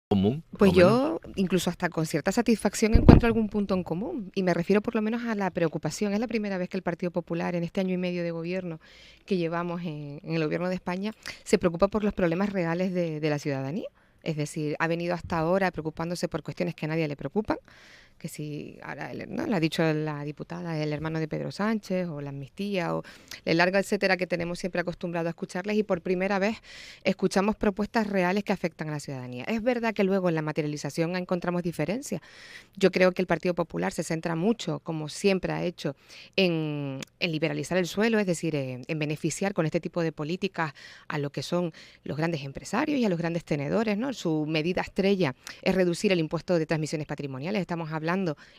común, Pues o menos. yo, incluso hasta con cierta satisfacción, encuentro algún punto en común. Y me refiero por lo menos a la preocupación. Es la primera vez que el Partido Popular, en este año y medio de gobierno que llevamos en el gobierno de España, se preocupa por los problemas reales de la ciudadanía. Es decir, ha venido hasta ahora preocupándose por cuestiones que a nadie le preocupan, que si ahora ¿no? Lo ha dicho la diputada, el hermano de Pedro Sánchez, o la amnistía, o el larga etcétera que tenemos siempre acostumbrado a escucharles, y por primera vez escuchamos propuestas reales que afectan a la ciudadanía. Es verdad que luego en la materialización encontramos diferencias. Yo creo que el Partido Popular se centra mucho, como siempre ha hecho, en liberalizar el suelo, es decir, en beneficiar con este tipo de políticas a lo que son los grandes empresarios y a los grandes tenedores, ¿no? Su medida estrella es reducir el impuesto de transmisiones patrimoniales. Estamos hablando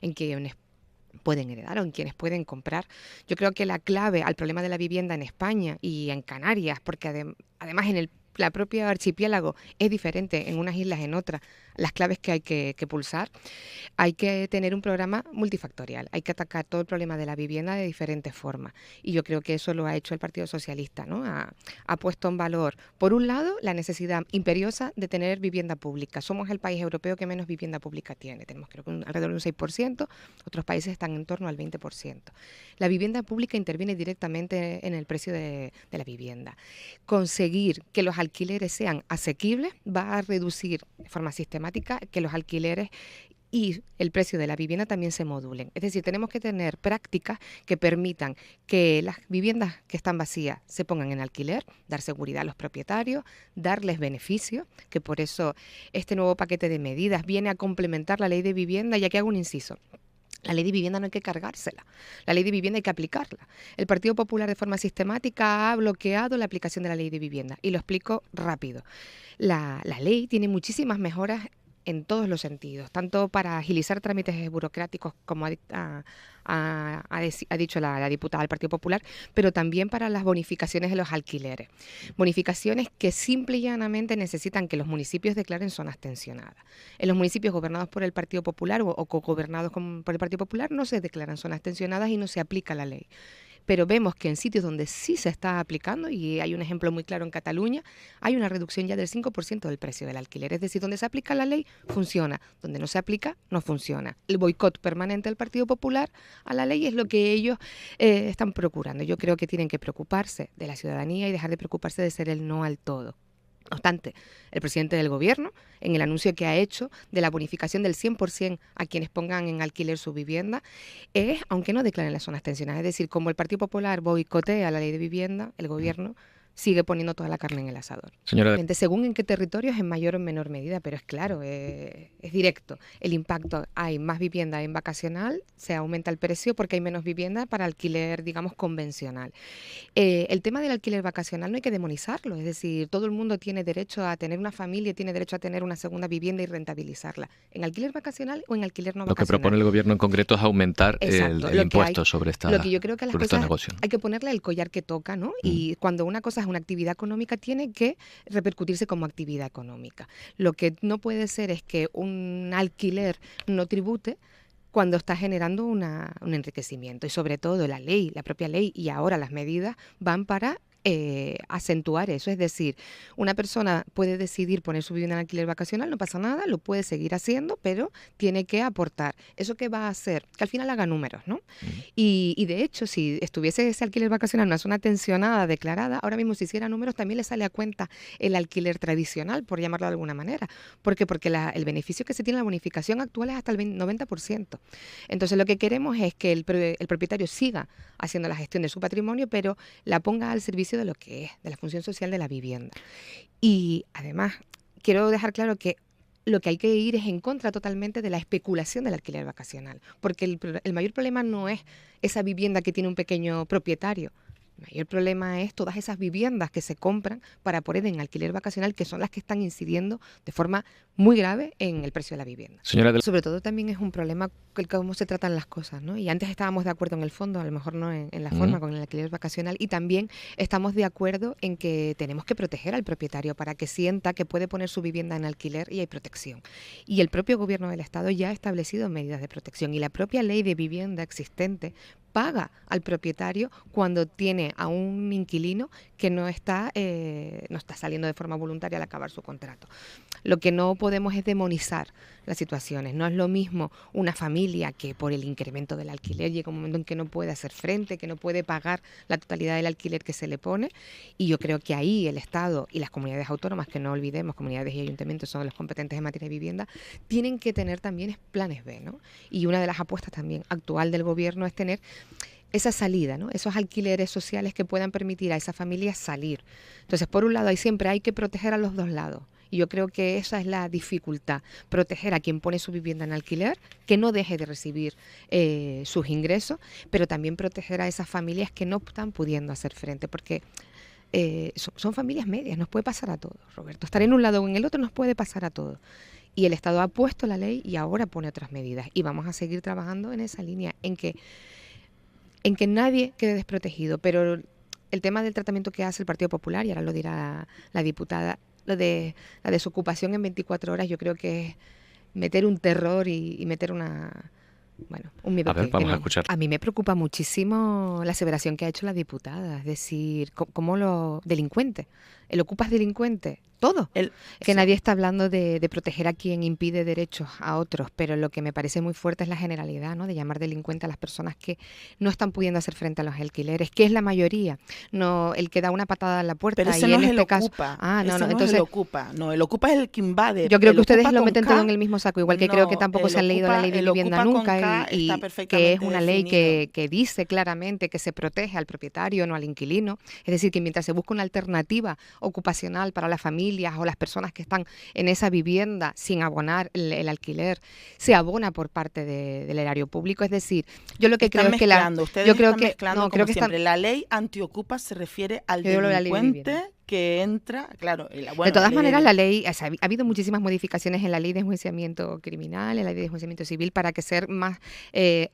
en quienes pueden heredar o en quienes pueden comprar. Yo creo que la clave al problema de la vivienda en España y en Canarias, porque además en la propia archipiélago es diferente en unas islas, en otras, las claves que hay que pulsar. Hay que tener un programa multifactorial, hay que atacar todo el problema de la vivienda de diferentes formas. Y yo creo que eso lo ha hecho el Partido Socialista, ¿no? Ha puesto en valor, por un lado, la necesidad imperiosa de tener vivienda pública. Somos el país europeo que menos vivienda pública tiene. Tenemos creo que alrededor de un 6%, otros países están en torno al 20%. La vivienda pública interviene directamente en el precio de la vivienda. Conseguir que los alquileres sean asequibles va a reducir de forma sistemática que los alquileres y el precio de la vivienda también se modulen. Es decir, tenemos que tener prácticas que permitan que las viviendas que están vacías se pongan en alquiler, dar seguridad a los propietarios, darles beneficios, que por eso este nuevo paquete de medidas viene a complementar la ley de vivienda. Y aquí hago un inciso. La ley de vivienda no hay que cargársela, la ley de vivienda hay que aplicarla. El Partido Popular de forma sistemática ha bloqueado la aplicación de la ley de vivienda, y lo explico rápido. La ley tiene muchísimas mejoras en todos los sentidos, tanto para agilizar trámites burocráticos, como ha dicho la diputada del Partido Popular, pero también para las bonificaciones de los alquileres. Bonificaciones que simple y llanamente necesitan que los municipios declaren zonas tensionadas. En los municipios gobernados por el Partido Popular o cogobernados por el Partido Popular no se declaran zonas tensionadas y no se aplica la ley. Pero vemos que en sitios donde sí se está aplicando, y hay un ejemplo muy claro en Cataluña, hay una reducción ya del 5% del precio del alquiler. Es decir, donde se aplica la ley, funciona. Donde no se aplica, no funciona. El boicot permanente del Partido Popular a la ley es lo que ellos están procurando. Yo creo que tienen que preocuparse de la ciudadanía y dejar de preocuparse de ser el no al todo. No obstante, el presidente del Gobierno, en el anuncio que ha hecho de la bonificación del 100% a quienes pongan en alquiler su vivienda, es aunque no declaren las zonas tensionadas. Es decir, como el Partido Popular boicotea la ley de vivienda, el Gobierno sigue poniendo toda la carne en el asador. Señora, Según en qué territorios, en mayor o menor medida, pero es claro, es directo. El impacto, hay más vivienda en vacacional, se aumenta el precio porque hay menos vivienda para alquiler, digamos, convencional. El tema del alquiler vacacional no hay que demonizarlo, es decir, todo el mundo tiene derecho a tener una familia, tiene derecho a tener una segunda vivienda y rentabilizarla, en alquiler vacacional o en alquiler no lo que vacacional. propone el gobierno en concreto es aumentar Exacto, el impuesto sobre lo que yo creo que las estos cosas negocios. hay que ponerle el collar que toca, ¿no? Y cuando una cosa es una actividad económica, tiene que repercutirse como actividad económica. Lo que no puede ser es que un alquiler no tribute cuando está generando un enriquecimiento. Y sobre todo la ley, la propia ley y ahora las medidas van para acentuar eso. Es decir, una persona puede decidir poner su vivienda en alquiler vacacional, no pasa nada, lo puede seguir haciendo, pero tiene que aportar. ¿Eso qué va a hacer? Que al final haga números, ¿no? Y de hecho, si estuviese ese alquiler vacacional en una zona tensionada, declarada, ahora mismo si hiciera números también le sale a cuenta el alquiler tradicional, por llamarlo de alguna manera. ¿Por qué? Porque el beneficio que se tiene en la bonificación actual es hasta el 90%. Entonces lo que queremos es que el propietario siga haciendo la gestión de su patrimonio, pero la ponga al servicio de lo que es, de la función social de la vivienda. Y además, quiero dejar claro que lo que hay que ir es en contra totalmente de la especulación del alquiler vacacional, porque el mayor problema no es esa vivienda que tiene un pequeño propietario. El mayor problema es todas esas viviendas que se compran para poner en alquiler vacacional, que son las que están incidiendo de forma muy grave en el precio de la vivienda. Sobre todo también es un problema el cómo se tratan las cosas, ¿no? Y antes estábamos de acuerdo en el fondo, a lo mejor no en la forma con el alquiler vacacional, y también estamos de acuerdo en que tenemos que proteger al propietario para que sienta que puede poner su vivienda en alquiler y hay protección. Y el propio gobierno del Estado ya ha establecido medidas de protección, y la propia ley de vivienda existente paga al propietario cuando tiene a un inquilino que no está saliendo de forma voluntaria al acabar su contrato. Lo que no podemos es demonizar las situaciones. No es lo mismo una familia que por el incremento del alquiler llega un momento en que no puede hacer frente, que no puede pagar la totalidad del alquiler que se le pone, y yo creo que ahí el Estado y las comunidades autónomas, que no olvidemos, comunidades y ayuntamientos son los competentes en materia de vivienda, tienen que tener también planes B, ¿no? Y una de las apuestas también actual del gobierno es tener esa salida, ¿no? Esos alquileres sociales que puedan permitir a esa familia salir. Entonces, por un lado, siempre hay que proteger a los dos lados. Y yo creo que esa es la dificultad, proteger a quien pone su vivienda en alquiler, que no deje de recibir sus ingresos, pero también proteger a esas familias que no están pudiendo hacer frente, porque son familias medias, nos puede pasar a todos, Roberto. Estar en un lado o en el otro nos puede pasar a todos. Y el Estado ha puesto la ley y ahora pone otras medidas. Y vamos a seguir trabajando en esa línea, en que nadie quede desprotegido. Pero el tema del tratamiento que hace el Partido Popular, y ahora lo dirá la diputada, lo de la desocupación en 24 horas, yo creo que es meter un terror y meter un miedo. A ver, vamos a escuchar. A mí me preocupa muchísimo la aseveración que ha hecho la diputada, es decir, cómo lo delincuente, el ocupas delincuente, todo. Que nadie está hablando de proteger a quien impide derechos a otros, pero lo que me parece muy fuerte es la generalidad, ¿no? De llamar delincuente a las personas que no están pudiendo hacer frente a los alquileres, que es la mayoría, no el que da una patada a la puerta. Pero ese y no en es este el caso, ocupa. entonces es el ocupa. No, el ocupa es el que invade. Yo creo que ustedes lo con meten K, todo en el mismo saco, igual que creo que tampoco se han leído la ley de el vivienda ocupa con nunca, K y está que perfectamente es una ley definido. que dice claramente que se protege al propietario, no al inquilino. Es decir, que mientras se busca una alternativa ocupacional para las familias o las personas que están en esa vivienda sin abonar el alquiler, se abona por parte del erario público. Es decir, yo lo que Están creo es que ustedes están mezclando, como siempre. La ley antiocupa se refiere al delincuente que entra, claro. De todas maneras, la ley, ha habido muchísimas modificaciones en la ley de enjuiciamiento criminal, en la ley de enjuiciamiento civil, para que ser más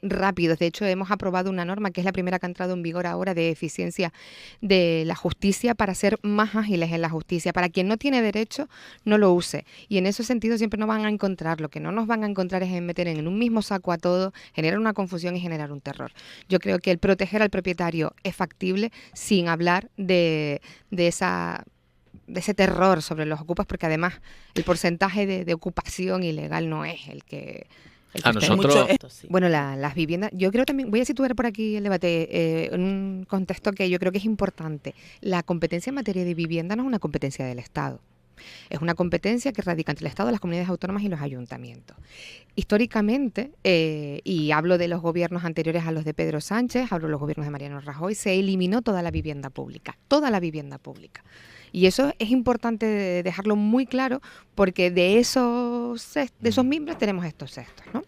rápidos. De hecho, hemos aprobado una norma que es la primera que ha entrado en vigor ahora, de eficiencia de la justicia, para ser más ágiles en la justicia. Para quien no tiene derecho, no lo use. Y en ese sentido siempre nos van a encontrar. Lo que no nos van a encontrar es en meter en un mismo saco a todo, generar una confusión y generar un terror. Yo creo que el proteger al propietario es factible, sin hablar de ese terror sobre los ocupas, porque además el porcentaje de ocupación ilegal no es el que... A nosotros... Bueno, las viviendas, yo creo también, voy a situar por aquí el debate en un contexto que yo creo que es importante. La competencia en materia de vivienda no es una competencia del Estado. Es una competencia que radica entre el Estado, las comunidades autónomas y los ayuntamientos. Históricamente, y hablo de los gobiernos anteriores a los de Pedro Sánchez, hablo de los gobiernos de Mariano Rajoy, se eliminó toda la vivienda pública, toda la vivienda pública. Y eso es importante dejarlo muy claro, porque de esos miembros tenemos estos cestos, ¿no?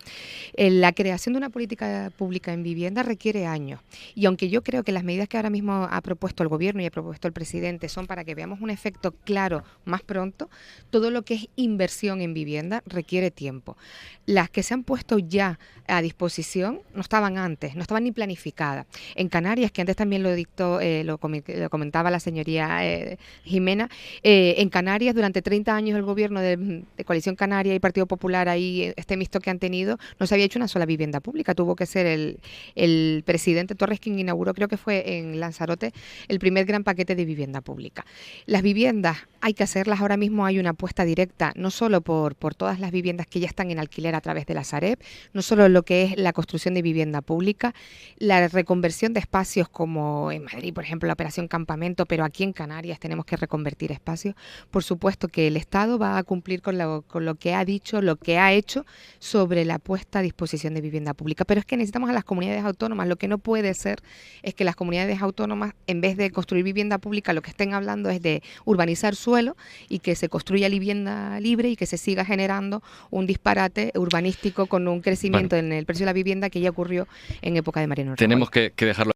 La creación de una política pública en vivienda requiere años. Y aunque yo creo que las medidas que ahora mismo ha propuesto el gobierno y ha propuesto el presidente son para que veamos un efecto claro más pronto, todo lo que es inversión en vivienda requiere tiempo. Las que se han puesto ya a disposición no estaban antes, no estaban ni planificadas. En Canarias, que antes también lo comentaba la señoría Jimena, en Canarias durante 30 años el gobierno de Coalición Canaria y Partido Popular, ahí este mixto que han tenido, no se había hecho una sola vivienda pública. Tuvo que ser el presidente Torres quien inauguró, creo que fue en Lanzarote, el primer gran paquete de vivienda pública. Las viviendas hay que hacerlas. Ahora mismo hay una apuesta directa, no solo por todas las viviendas que ya están en alquiler a través de la Sareb, no solo lo que es la construcción de vivienda pública, la reconversión de espacios, como en Madrid, por ejemplo, la operación Campamento, pero aquí en Canarias tenemos que reconvertir espacios. Por supuesto que el Estado va a cumplir con lo que ha dicho, lo que ha hecho sobre la puesta a disposición de vivienda pública, pero es que necesitamos a las comunidades autónomas. Lo que no puede ser es que las comunidades autónomas, en vez de construir vivienda pública, lo que estén hablando es de urbanizar suelo y que se construya vivienda libre y que se siga generando un disparate urbanístico con un crecimiento en el precio de la vivienda que ya ocurrió en época de Mariano Rajoy. Tenemos que dejarlo